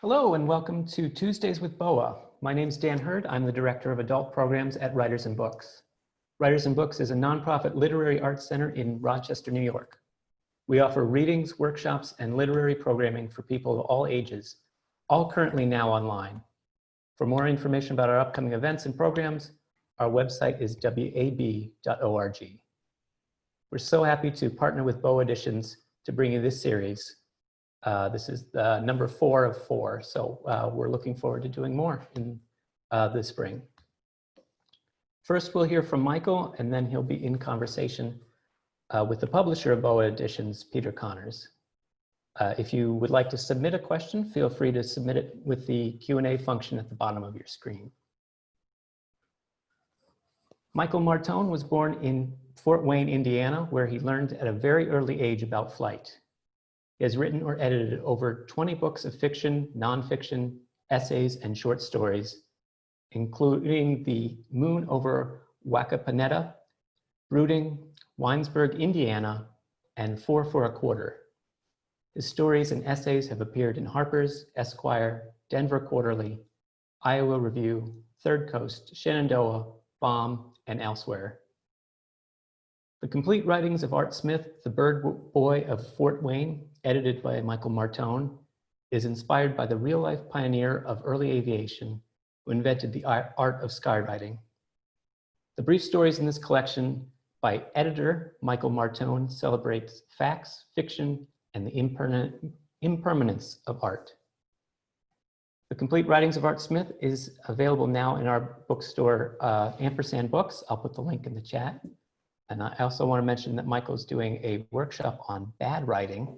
Hello and welcome to Tuesdays with BOA. My name is Dan Hurd. I'm the Director of Adult Programs at Writers and Books. Writers and Books is a nonprofit literary arts center in Rochester, New York. We offer readings, workshops, and literary programming for people of all ages, all currently now online. For more information about our upcoming events and programs, our website is wab.org. We're so happy to partner with BOA Editions to bring you this series. This is number 4 of 4, so we're looking forward to doing more in the spring. First, we'll hear from Michael, and then he'll be in conversation with the publisher of BOA Editions, Peter Connors. If you would like to submit a question, feel free to submit it with the Q&A function at the bottom of your screen. Michael Martone was born in Fort Wayne, Indiana, where he learned at a very early age about flight. He has written or edited over 20 books of fiction, nonfiction, essays, and short stories, including The Moon over Wapakoneta, Brooding, Winesburg, Indiana, and 4 for a Quarter. His stories and essays have appeared in Harper's, Esquire, Denver Quarterly, Iowa Review, Third Coast, Shenandoah, Bomb, and elsewhere. The complete writings of Art Smith, the bird boy of Fort Wayne, edited by Michael Martone, is inspired by the real-life pioneer of early aviation who invented the art of skywriting. The brief stories in this collection by editor Michael Martone celebrates facts, fiction, and the impermanence of art. The complete writings of Art Smith is available now in our bookstore, Ampersand Books. I'll put the link in the chat. And I also want to mention that Michael's doing a workshop on bad writing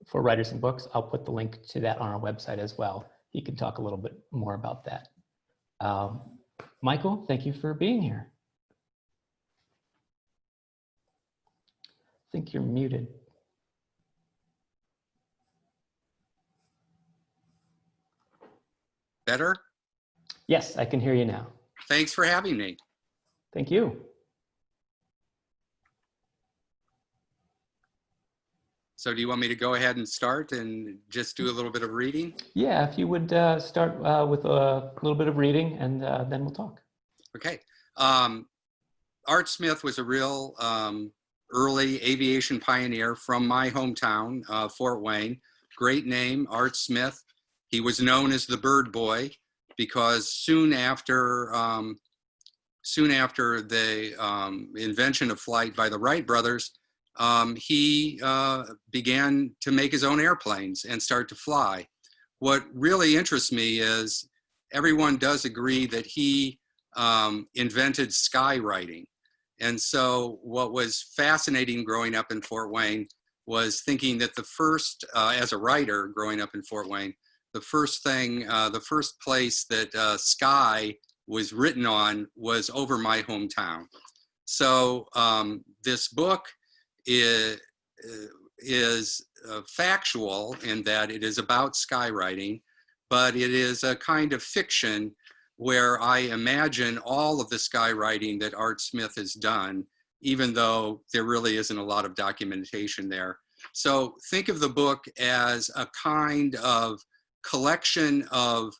for Writers and Books. I'll put the link to that on our website as well. He can talk a little bit more about that. Michael, thank you for being here. I think you're muted. Better? Yes, I can hear you now. Thanks for having me. Thank you. So do you want me to go ahead and start and just do a little bit of reading? Yeah, if you would start with a little bit of reading, and then we'll talk. Okay. Art Smith was a real early aviation pioneer from my hometown, Fort Wayne. Great name, Art Smith. He was known as the Bird Boy because soon after the invention of flight by the Wright brothers, he began to make his own airplanes and start to fly. What really interests me is everyone does agree that he invented skywriting. And so what was fascinating growing up in Fort Wayne was thinking that the first, as a writer growing up in Fort Wayne, the first place that sky was written on was over my hometown. So this book is factual in that it is about skywriting, but it is a kind of fiction where I imagine all of the skywriting that Art Smith has done, even though there really isn't a lot of documentation there. So think of the book as a kind of collection of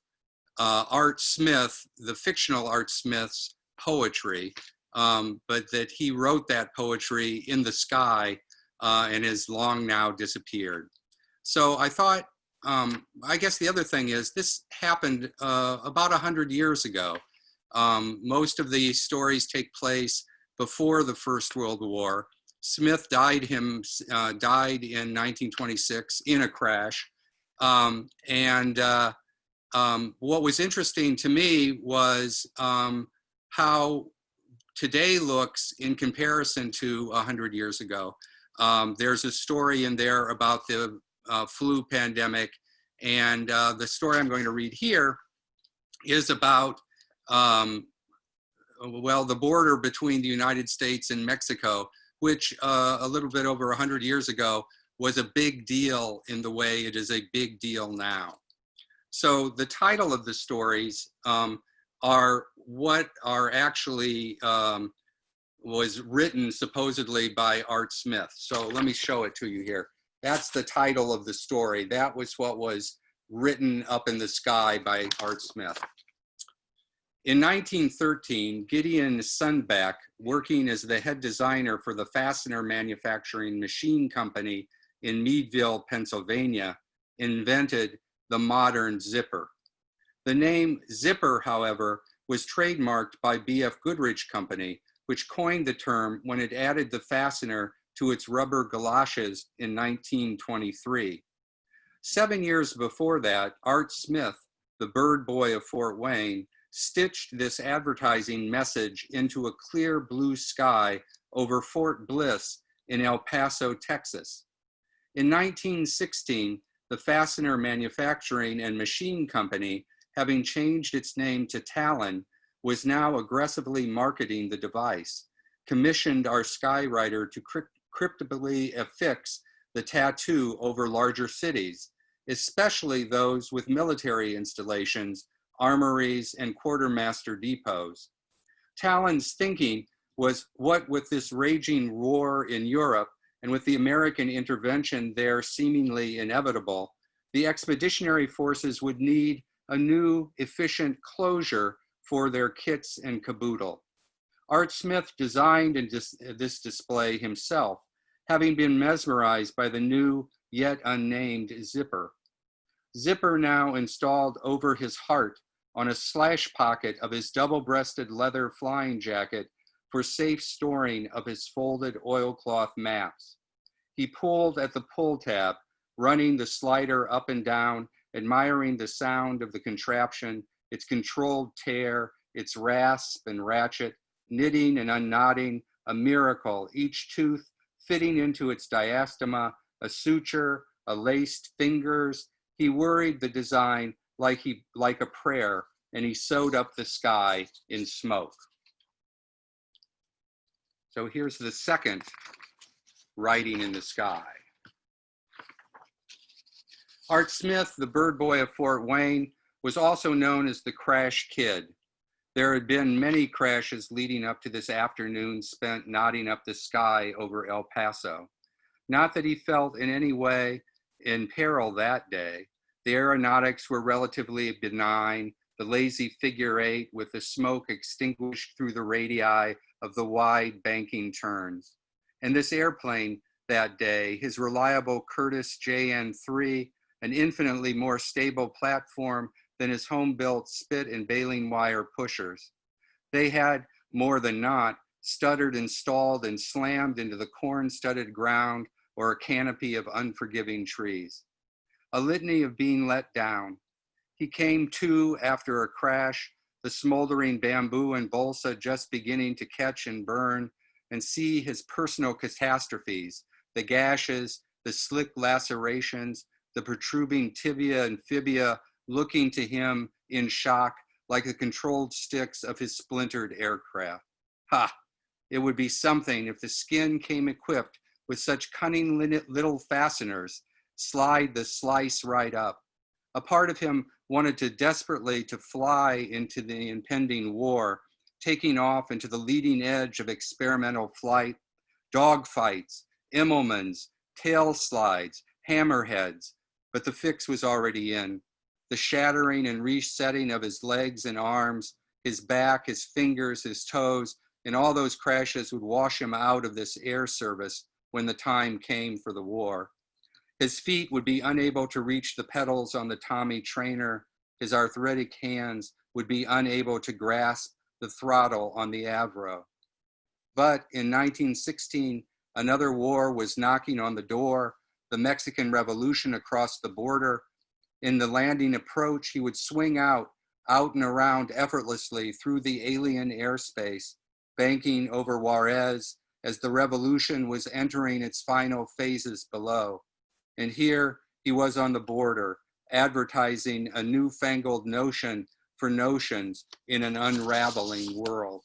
Art Smith, the fictional Art Smith's poetry, but that he wrote that poetry in the sky and has long now disappeared. So I thought, I guess the other thing is this happened about 100 years ago. Most of the stories take place before the First World War. Smith died in 1926 in a crash. What was interesting to me was how today looks in comparison to 100 years ago. There's a story in there about the flu pandemic, and the story I'm going to read here is about, well, the border between the United States and Mexico, which a little bit over 100 years ago was a big deal in the way it is a big deal now. So the title of the stories are what are actually was written supposedly by Art Smith. So let me show it to you here. That's the title of the story. That was what was written up in the sky by Art Smith. In 1913, Gideon Sundback, working as the head designer for the fastener manufacturing machine company in Meadville, Pennsylvania, invented the modern zipper. The name zipper, however, was trademarked by B.F. Goodrich Company, which coined the term when it added the fastener to its rubber galoshes in 1923. 7 years before that, Art Smith, the bird boy of Fort Wayne, stitched this advertising message into a clear blue sky over Fort Bliss in El Paso, Texas. In 1916, the Fastener Manufacturing and Machine Company, having changed its name to Talon, was now aggressively marketing the device, commissioned our skywriter to cryptically affix the tattoo over larger cities, especially those with military installations, armories, and quartermaster depots. Talon's thinking was, what with this raging war in Europe and with the American intervention there seemingly inevitable, the expeditionary forces would need a new, efficient closure for their kits and caboodle. Art Smith designed this display himself, having been mesmerized by the new, yet unnamed zipper. Zipper now installed over his heart on a slash pocket of his double-breasted leather flying jacket for safe storing of his folded oilcloth maps. He pulled at the pull tab, running the slider up and down, admiring the sound of the contraption, its controlled tear, its rasp and ratchet, knitting and unknotting, a miracle, each tooth fitting into its diastema, a suture, a laced fingers. He worried the design like a prayer, and he sewed up the sky in smoke. So here's the second writing in the sky. Art Smith, the bird boy of Fort Wayne, was also known as the Crash Kid. There had been many crashes leading up to this afternoon spent nodding up the sky over El Paso. Not that he felt in any way in peril that day. The aeronautics were relatively benign, the lazy figure eight with the smoke extinguished through the radii of the wide banking turns. And this airplane that day, his reliable Curtiss JN-3, an infinitely more stable platform than his home-built spit and baling wire pushers. They had, more than not, stuttered and stalled and slammed into the corn-studded ground or a canopy of unforgiving trees. A litany of being let down. He came to after a crash, the smoldering bamboo and balsa just beginning to catch and burn, and see his personal catastrophes, the gashes, the slick lacerations, the protruding tibia and fibia looking to him in shock like the controlled sticks of his splintered aircraft. Ha! It would be something if the skin came equipped with such cunning little fasteners, slide the slice right up. A part of him wanted to desperately to fly into the impending war, taking off into the leading edge of experimental flight, dogfights, Immelmans, tail slides, hammerheads, but the fix was already in. The shattering and resetting of his legs and arms, his back, his fingers, his toes, and all those crashes would wash him out of this air service when the time came for the war. His feet would be unable to reach the pedals on the Tommy trainer. His arthritic hands would be unable to grasp the throttle on the Avro. But in 1916, another war was knocking on the door, the Mexican Revolution across the border. In the landing approach, he would swing out and around effortlessly through the alien airspace, banking over Juarez as the revolution was entering its final phases below. And here he was on the border, advertising a newfangled notion for notions in an unraveling world.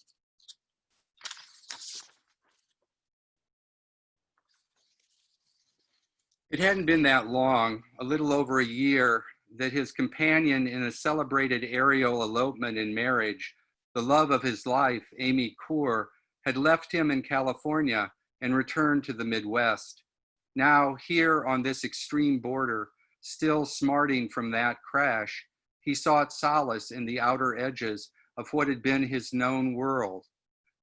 It hadn't been that long, a little over a year, that his companion in a celebrated aerial elopement and marriage, the love of his life, Amy Coore, had left him in California and returned to the Midwest. Now, here on this extreme border, still smarting from that crash, he sought solace in the outer edges of what had been his known world.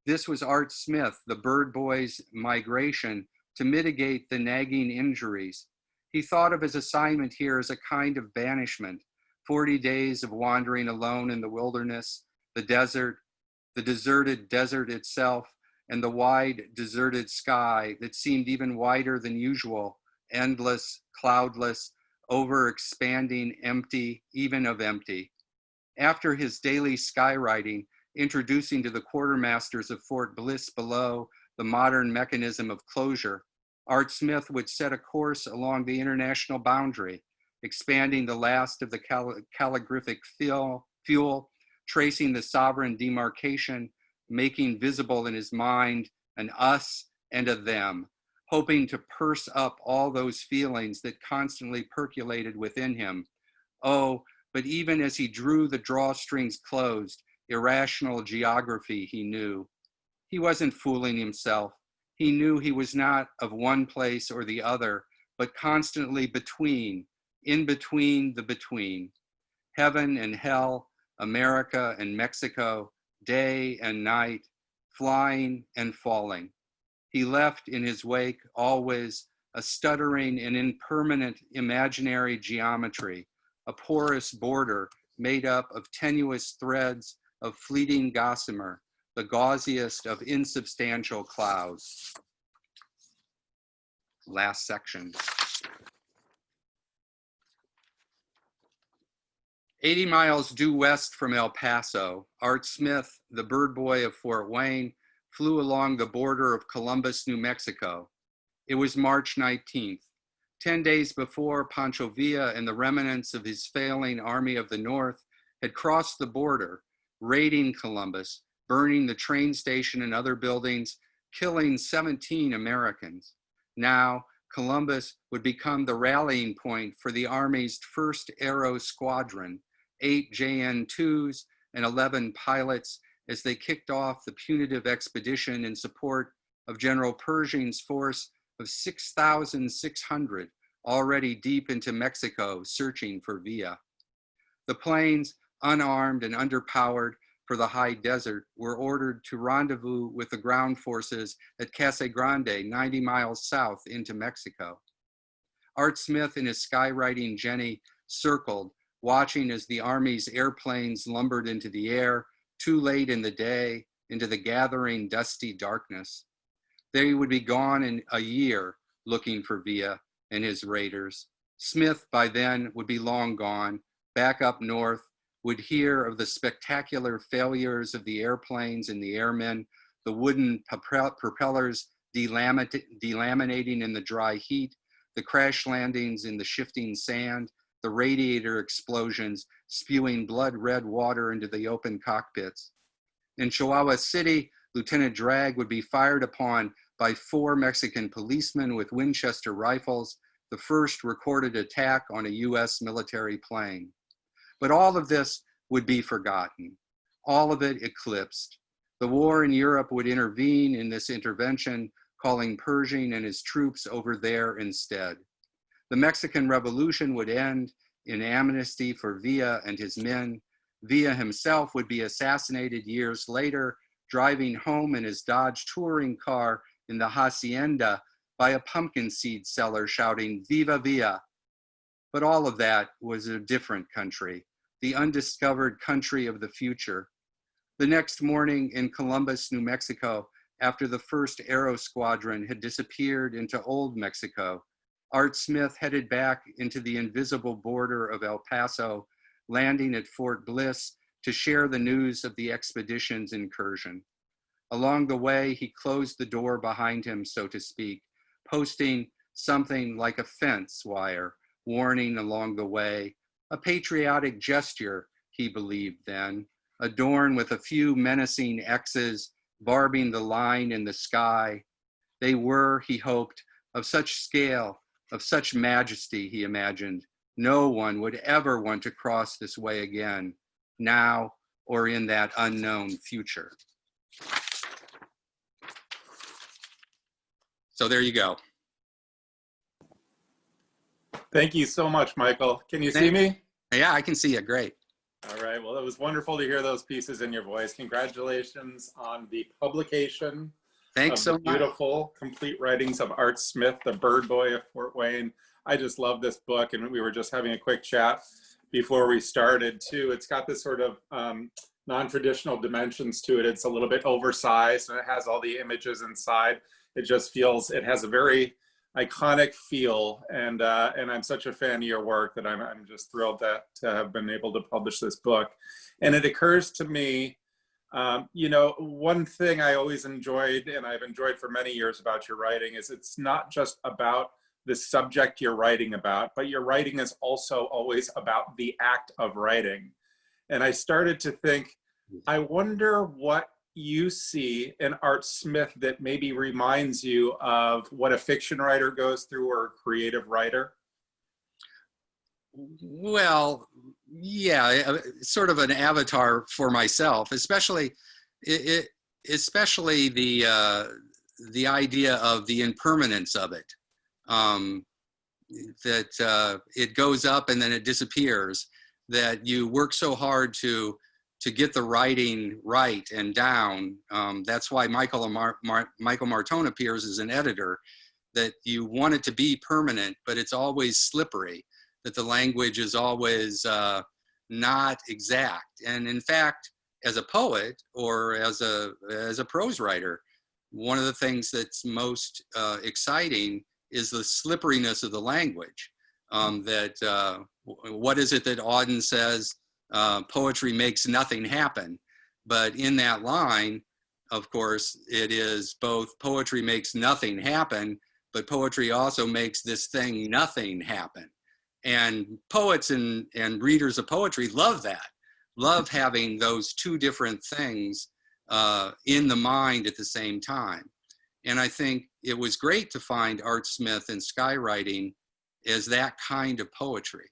This was Art Smith, the bird boy's migration to mitigate the nagging injuries. He thought of his assignment here as a kind of banishment, 40 days of wandering alone in the wilderness, the desert, the deserted desert itself, and the wide, deserted sky that seemed even wider than usual, endless, cloudless, over-expanding, empty, even of empty. After his daily skywriting, introducing to the quartermasters of Fort Bliss below the modern mechanism of closure, Art Smith would set a course along the international boundary, expanding the last of the calligraphic fuel, tracing the sovereign demarcation, making visible in his mind an us and a them, hoping to purse up all those feelings that constantly percolated within him. Oh, but even as he drew the drawstrings closed, irrational geography he knew. He wasn't fooling himself. He knew he was not of one place or the other, but constantly between, in between the between. Heaven and hell, America and Mexico, day and night, flying and falling. He left in his wake always a stuttering and impermanent imaginary geometry, a porous border made up of tenuous threads of fleeting gossamer, the gauziest of insubstantial clouds. Last section. 80 miles due west from El Paso, Art Smith, the bird boy of Fort Wayne, flew along the border of Columbus, New Mexico. It was March 19th. 10 days before, Pancho Villa and the remnants of his failing Army of the North had crossed the border, raiding Columbus, burning the train station and other buildings, killing 17 Americans. Now, Columbus would become the rallying point for the Army's 1st Aero Squadron, 8 JN-2s and 11 pilots, as they kicked off the punitive expedition in support of General Pershing's force of 6,600 already deep into Mexico searching for Villa. The planes, unarmed and underpowered for the high desert, were ordered to rendezvous with the ground forces at Casa Grande, 90 miles south into Mexico. Art Smith and his skywriting Jenny circled, watching as the Army's airplanes lumbered into the air, too late in the day, into the gathering dusty darkness. They would be gone in a year looking for Villa and his raiders. Smith by then would be long gone, back up north, would hear of the spectacular failures of the airplanes and the airmen, the wooden propellers delaminating in the dry heat, the crash landings in the shifting sand, the radiator explosions spewing blood-red water into the open cockpits. In Chihuahua City, Lieutenant Dragg would be fired upon by 4 Mexican policemen with Winchester rifles, the first recorded attack on a US military plane. But all of this would be forgotten. All of it eclipsed. The war in Europe would intervene in this intervention, calling Pershing and his troops over there instead. The Mexican Revolution would end in amnesty for Villa and his men. Villa himself would be assassinated years later, driving home in his Dodge touring car in the hacienda by a pumpkin seed seller shouting, "Viva Villa!" But all of that was a different country, the undiscovered country of the future. The next morning in Columbus, New Mexico, after the 1st Aero Squadron had disappeared into Old Mexico, Art Smith headed back into the invisible border of El Paso, landing at Fort Bliss to share the news of the expedition's incursion. Along the way, he closed the door behind him, so to speak, posting something like a fence wire, warning along the way, a patriotic gesture, he believed then, adorned with a few menacing X's, barbing the line in the sky. They were, he hoped, of such scale, of such majesty, he imagined, no one would ever want to cross this way again, now or in that unknown future. So there you go. Thank you so much, Michael. Can you see Thank- me? Yeah, I can see it. Great. All right. Well, it was wonderful to hear those pieces in your voice. Congratulations on the publication Thanks of so the much. beautiful, complete writings of Art Smith, the Bird Boy of Fort Wayne. I just love this book, and we were just having a quick chat before we started, too. It's got this sort of non-traditional dimensions to it. It's a little bit oversized, and it has all the images inside. It just feels, it has a very iconic feel, and I'm such a fan of your work that I'm just thrilled to have been able to publish this book. And it occurs to me, you know, one thing I always enjoyed, and I've enjoyed for many years about your writing, is it's not just about the subject you're writing about, but your writing is also always about the act of writing. And I started to think, I wonder what you see in Art Smith that maybe reminds you of what a fiction writer goes through or a creative writer? Well, yeah, sort of an avatar for myself, especially especially the idea of the impermanence of it, that it goes up and then it disappears. That you work so hard to get the writing right and down. That's why Michael Martone appears as an editor, that you want it to be permanent, but it's always slippery, that the language is always not exact. And in fact, as a poet or as a prose writer, one of the things that's most exciting is the slipperiness of the language. What is it that Auden says? Poetry makes nothing happen. But in that line, of course, it is both poetry makes nothing happen, but poetry also makes this thing nothing happen. And poets and readers of poetry love that, love having those two different things in the mind at the same time. And I think it was great to find Art Smith and skywriting as that kind of poetry.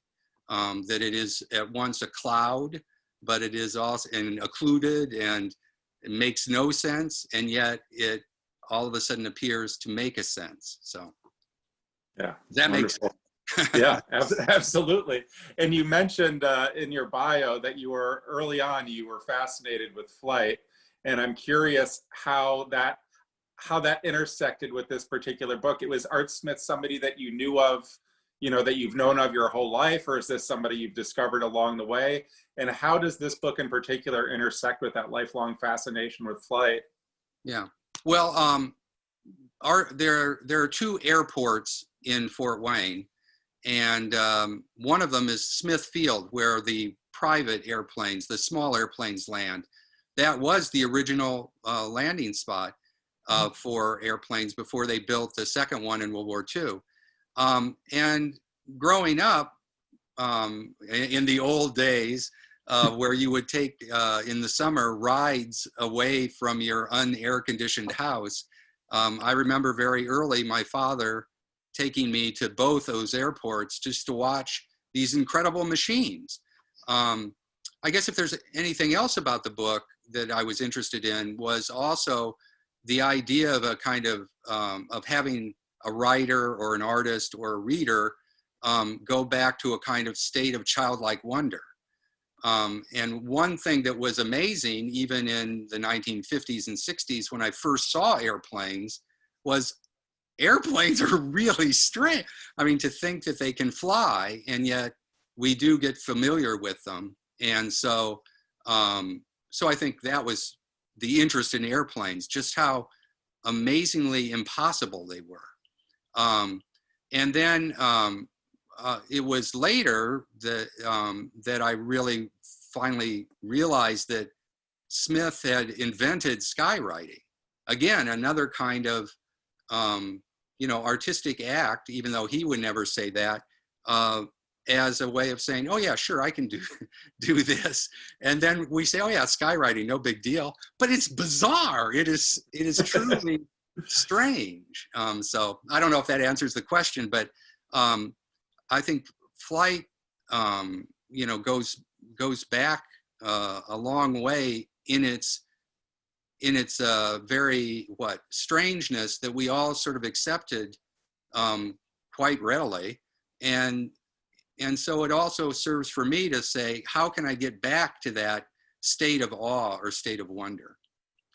That it is at once a cloud, but it is also occluded, and it makes no sense, and yet it all of a sudden appears to make a sense. So yeah, that makes sense. Yeah, absolutely. And you mentioned in your bio that you were early on, you were fascinated with flight, and I'm curious how that intersected with this particular book. It was Art Smith somebody that you knew of, you know, that you've known of your whole life, or is this somebody you've discovered along the way? And how does this book in particular intersect with that lifelong fascination with flight? Yeah, well, there are two airports in Fort Wayne, and one of them is Smith Field, where the private airplanes, the small airplanes land. That was the original landing spot for airplanes before they built the second one in World War II. And growing up in the old days, where you would take in the summer rides away from your unair conditioned house, I remember very early my father taking me to both those airports just to watch these incredible machines. I guess if there's anything else about the book that I was interested in was also the idea of a kind of having a writer or an artist or a reader go back to a kind of state of childlike wonder. And one thing that was amazing, even in the 1950s and 60s, when I first saw airplanes, was airplanes are really strange. I mean, to think that they can fly, and yet we do get familiar with them. And so, so I think that was the interest in airplanes, just how amazingly impossible they were. And then it was later that I really finally realized that Smith had invented skywriting. Again, another kind of you know, artistic act, even though he would never say that, as a way of saying, oh yeah, sure, I can do this. And then we say, oh yeah, skywriting, no big deal. But it's bizarre. It is truly strange. So I don't know if that answers the question, but I think flight, you know, goes back a long way in its very strangeness that we all sort of accepted quite readily, And so it also serves for me to say, how can I get back to that state of awe or state of wonder?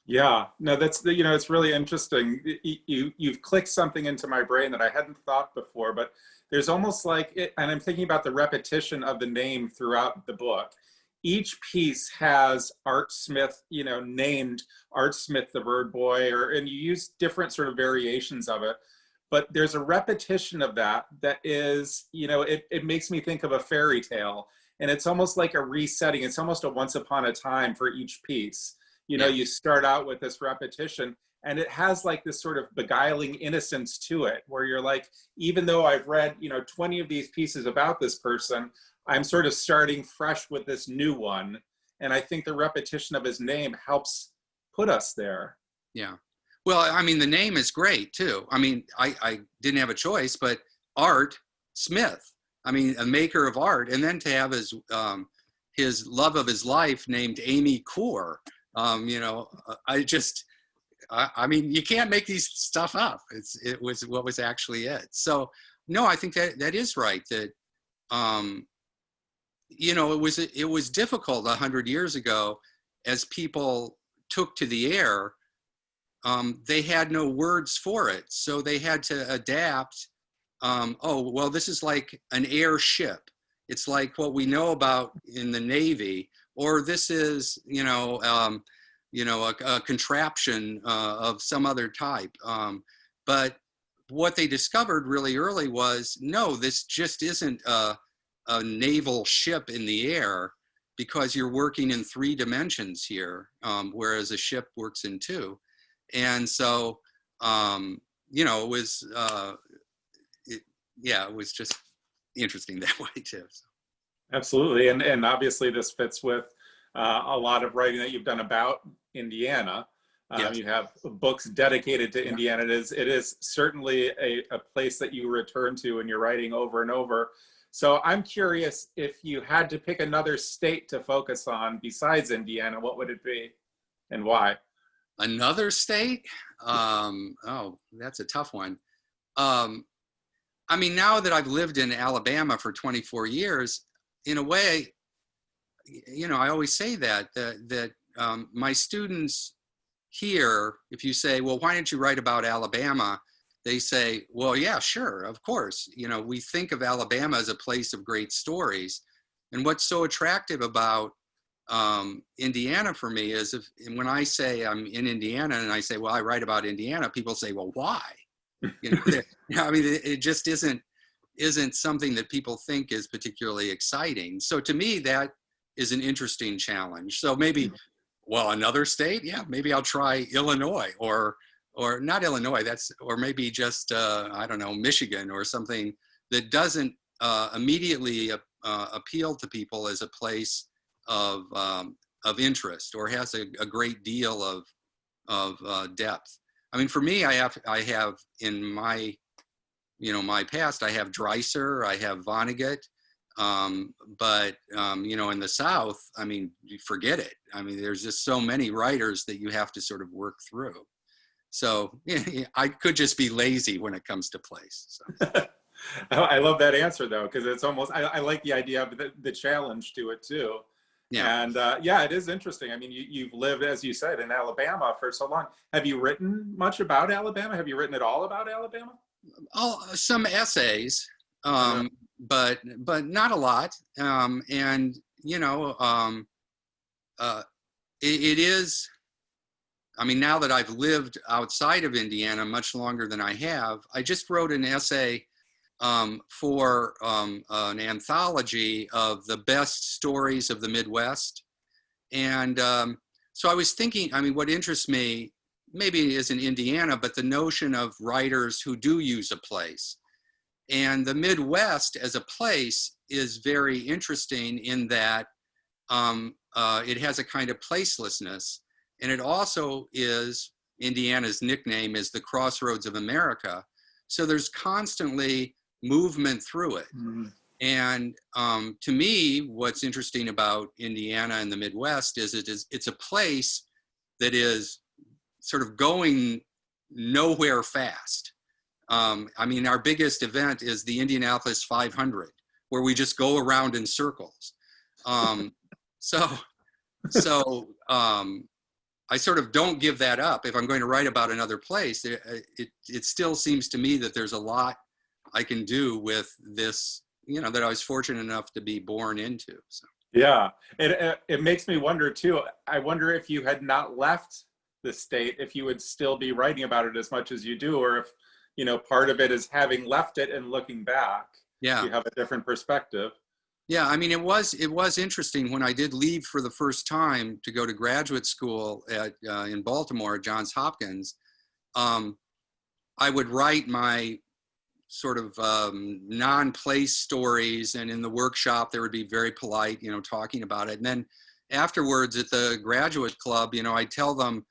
Yeah, no, that's the, it's really interesting. You've clicked something into my brain that I hadn't thought before, but there's almost like it, and I'm thinking about the repetition of the name throughout the book. Each piece has Art Smith, named Art Smith the Bird Boy, and you use different sort of variations of it. But there's a repetition of that is, it makes me think of a fairy tale. And it's almost like a resetting. It's almost a once upon a time for each piece. You start out with this repetition, and it has like this sort of beguiling innocence to it, where you're like, even though I've read, 20 of these pieces about this person, I'm sort of starting fresh with this new one. And I think the repetition of his name helps put us there. Yeah. Well, I mean, the name is great too. I mean, I didn't have a choice, but Art Smith, I mean, a maker of art, and then to have his love of his life named Amy Core. I mean, you can't make these stuff up. It was what was actually it. So no, I think that is right. That, it was difficult 100 years ago as people took to the air. They had no words for it. So they had to adapt. This is like an airship. It's like what we know about in the Navy, or this is, a contraption of some other type. But what they discovered really early was, no, this just isn't a naval ship in the air, because you're working in 3 dimensions here, whereas a ship works in 2. And so, it was, it was just interesting that way too. So. Absolutely. And obviously this fits with a lot of writing that you've done about Indiana. Yes. You have books dedicated to Indiana. It is certainly a place that you return to in your writing over and over. So I'm curious, if you had to pick another state to focus on besides Indiana, what would it be and why? Another state? That's a tough one. I mean, now that I've lived in Alabama for 24 years, in a way, I always say that my students here, if you say, well, why don't you write about Alabama? They say, well, yeah, sure, of course. We think of Alabama as a place of great stories. And what's so attractive about Indiana for me is when I say I'm in Indiana and I say, well, I write about Indiana, people say, well, why? I mean, it just isn't something that people think is particularly exciting. So to me, that is an interesting challenge. So maybe, well, another state, yeah, maybe I'll try Illinois or not Illinois. Or maybe just I don't know, Michigan or something that doesn't immediately appeal to people as a place of interest, or has a great deal of depth. I mean, for me, I have in my, my past, I have Dreiser, I have Vonnegut, but in the South, I mean, forget it. I mean, there's just so many writers that you have to sort of work through. So I could just be lazy when it comes to place. So. I love that answer though, because it's almost, I like the idea of the challenge to it too. Yeah. And it is interesting. I mean, you've lived, as you said, in Alabama for so long. Have you written much about Alabama? Have you written at all about Alabama? Some essays, but not a lot. It is, I mean, now that I've lived outside of Indiana much longer than I have, I just wrote an essay for an anthology of the best stories of the Midwest. And so I was thinking, I mean, what interests me, maybe it isn't Indiana, but the notion of writers who do use a place. And the Midwest as a place is very interesting in that it has a kind of placelessness. And it also is, Indiana's nickname is the Crossroads of America. So there's constantly movement through it. Mm-hmm. And to me, what's interesting about Indiana and the Midwest is it's a place that is sort of going nowhere fast. I mean, our biggest event is the Indianapolis 500, where we just go around in circles. So I sort of don't give that up. If I'm going to write about another place, it still seems to me that there's a lot I can do with this, you know, that I was fortunate enough to be born into. So. Yeah, it makes me wonder too. I wonder if you had not left the state, if you would still be writing about it as much as you do, or if, you know, part of it is having left it and looking back. Yeah, you have a different perspective. Yeah, I mean, it was interesting when I did leave for the first time to go to graduate school at in Baltimore at Johns Hopkins. I would write my sort of non-place stories, and in the workshop there would be very polite, you know, talking about it. And then afterwards at the graduate club, you know, I'd tell them,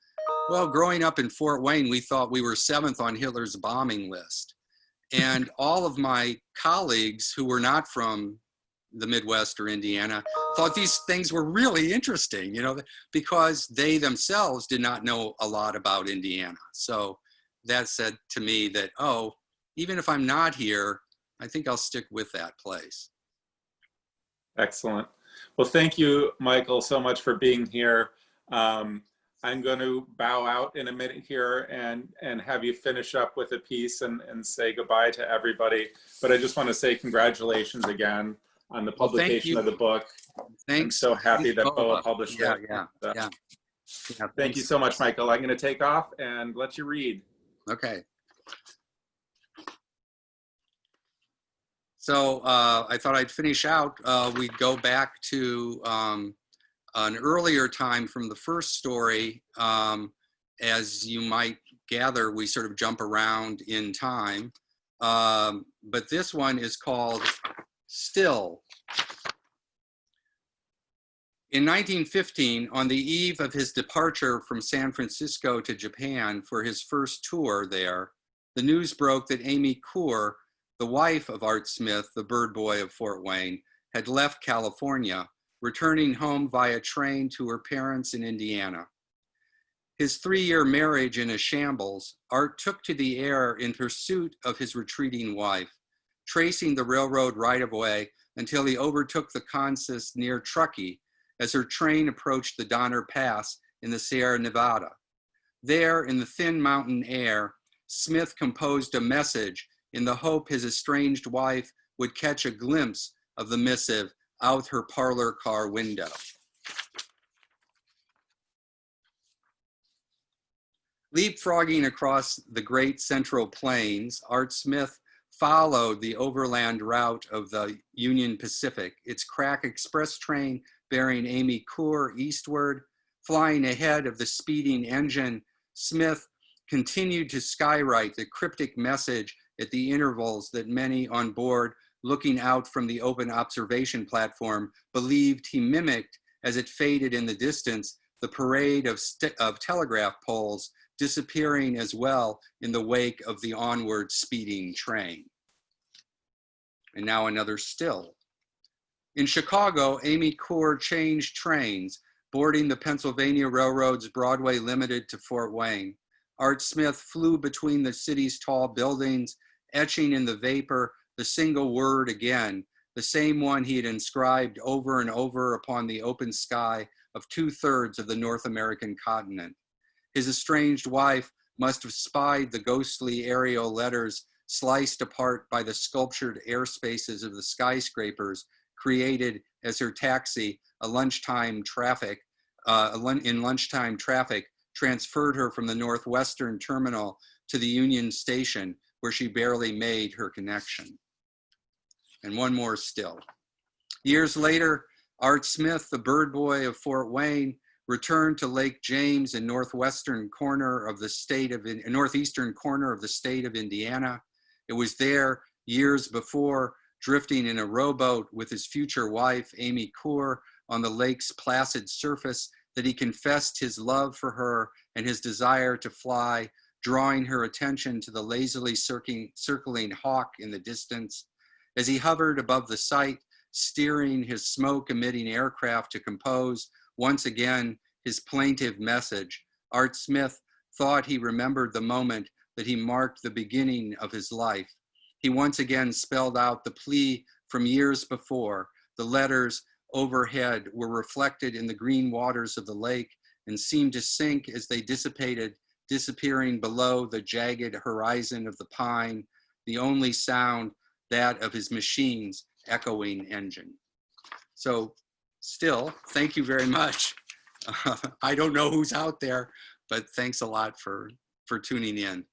well, growing up in Fort Wayne, we thought we were 7th on Hitler's bombing list. And all of my colleagues who were not from the Midwest or Indiana thought these things were really interesting, you know, because they themselves did not know a lot about Indiana. So that said to me that, oh, even if I'm not here, I think I'll stick with that place. Excellent. Well, thank you, Michael, so much for being here. I'm going to bow out in a minute here and have you finish up with a piece and say goodbye to everybody. But I just want to say congratulations again on the publication of the book. Thanks. I'm so happy that BOA published it. Yeah. Thank you so much, Michael. I'm going to take off and let you read. Okay. So I thought I'd finish out. We'd go back to an earlier time from the first story. As you might gather, we sort of jump around in time. But this one is called Still. In 1915, on the eve of his departure from San Francisco to Japan for his first tour there, the news broke that Amy Coor, the wife of Art Smith, the bird boy of Fort Wayne, had left California, returning home via train to her parents in Indiana. His 3-year marriage in a shambles, Art took to the air in pursuit of his retreating wife, tracing the railroad right-of-way until he overtook the consist near Truckee as her train approached the Donner Pass in the Sierra Nevada. There, in the thin mountain air, Smith composed a message in the hope his estranged wife would catch a glimpse of the missive out her parlor car window. Leapfrogging across the great Central Plains, Art Smith followed the overland route of the Union Pacific, its crack express train bearing Amy Coor eastward. Flying ahead of the speeding engine, Smith continued to skywrite the cryptic message at the intervals that many on board, looking out from the open observation platform, believed he mimicked as it faded in the distance the parade of telegraph poles disappearing as well in the wake of the onward speeding train. And now another still. In Chicago, Amy Coor changed trains, boarding the Pennsylvania Railroad's Broadway Limited to Fort Wayne. Art Smith flew between the city's tall buildings, etching in the vapor the single word again, the same one he had inscribed over and over upon the open sky of 2/3 of the North American continent. His estranged wife must have spied the ghostly aerial letters sliced apart by the sculptured airspaces of the skyscrapers created as her taxi, in lunchtime traffic, transferred her from the Northwestern terminal to the Union Station, where she barely made her connection. And one more still. Years later, Art Smith, the bird boy of Fort Wayne, returned to Lake James in northeastern corner of the state of Indiana. It was there years before, drifting in a rowboat with his future wife, Amy Coor, on the lake's placid surface, that he confessed his love for her and his desire to fly, drawing her attention to the lazily circling hawk in the distance. As he hovered above the site, steering his smoke-emitting aircraft to compose once again his plaintive message, Art Smith thought he remembered the moment that he marked the beginning of his life. He once again spelled out the plea from years before. The letters overhead were reflected in the green waters of the lake and seemed to sink as they dissipated, disappearing below the jagged horizon of the pine, the only sound that of his machine's echoing engine. So still, thank you very much. I don't know who's out there, but thanks a lot for tuning in.